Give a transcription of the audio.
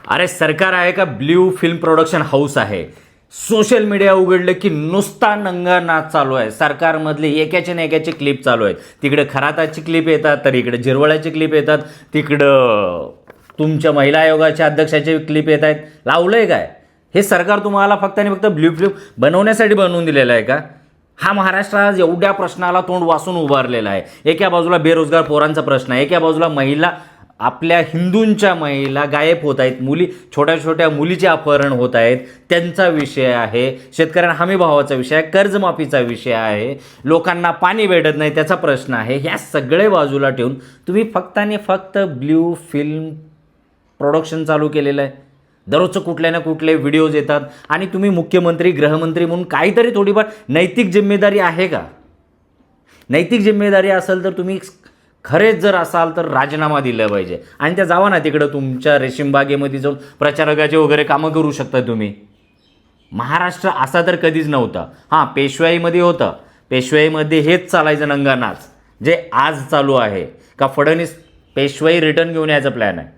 अरे सरकार आहे का ब्ल्यू फिल्म प्रोडक्शन हाऊस आहे. सोशल मीडिया उघडलं की नुसता नंगा नाच चालू आहे. सरकारमधले एकाचे ना एकाचे क्लिप चालू आहेत. तिकडे खराताची क्लिप येतात, तर इकडे जिरवळ्याची क्लिप येतात, तिकडं तुमच्या महिला आयोगाच्या अध्यक्षाचे क्लिप येत आहेत. लावलंय काय हे सरकार? तुम्हाला फक्त आणि फक्त ब्ल्यू फिल्म बनवण्यासाठी बनवून दिलेलं आहे का? हा महाराष्ट्र आज एवढ्या प्रश्नाला तोंड वासून उभारलेला आहे. एका बाजूला बेरोजगार पोरांचा प्रश्न आहे, एका बाजूला महिला, आपल्या हिंदूंच्या महिला गायब होत आहेत, मुली, छोट्या छोट्या मुलीचे अपहरण होत आहेत, त्यांचा विषय आहे, शेतकऱ्यांना हमी भावाचा विषय आहे, कर्जमाफीचा विषय आहे, लोकांना पाणी भेटत नाही त्याचा प्रश्न आहे. ह्या सगळे बाजूला ठेवून तुम्ही फक्त आणि फक्त ब्ल्यू फिल्म प्रोडक्शन चालू केलेलं आहे. दररोजचं कुठले ना कुठले व्हिडिओज येतात आणि तुम्ही मुख्यमंत्री, गृहमंत्री म्हणून काहीतरी थोडीफार नैतिक जिम्मेदारी आहे का? नैतिक जिम्मेदारी असेल तर तुम्ही खरेच जर असाल तर राजीनामा दिला पाहिजे आणि त्या जावा ना तिकडं तुमच्या रेशीमबागेमध्ये जाऊन प्रचारकाचे वगैरे कामं करू शकता तुम्ही. महाराष्ट्र असा तर कधीच नव्हता. हां, पेशवाईमध्ये होतं, पेशवाईमध्ये हेच चालायचं नंगा नाच जे आज चालू आहे. का फडणवीस पेशवाई रिटर्न घेऊन यायचा प्लॅन आहे?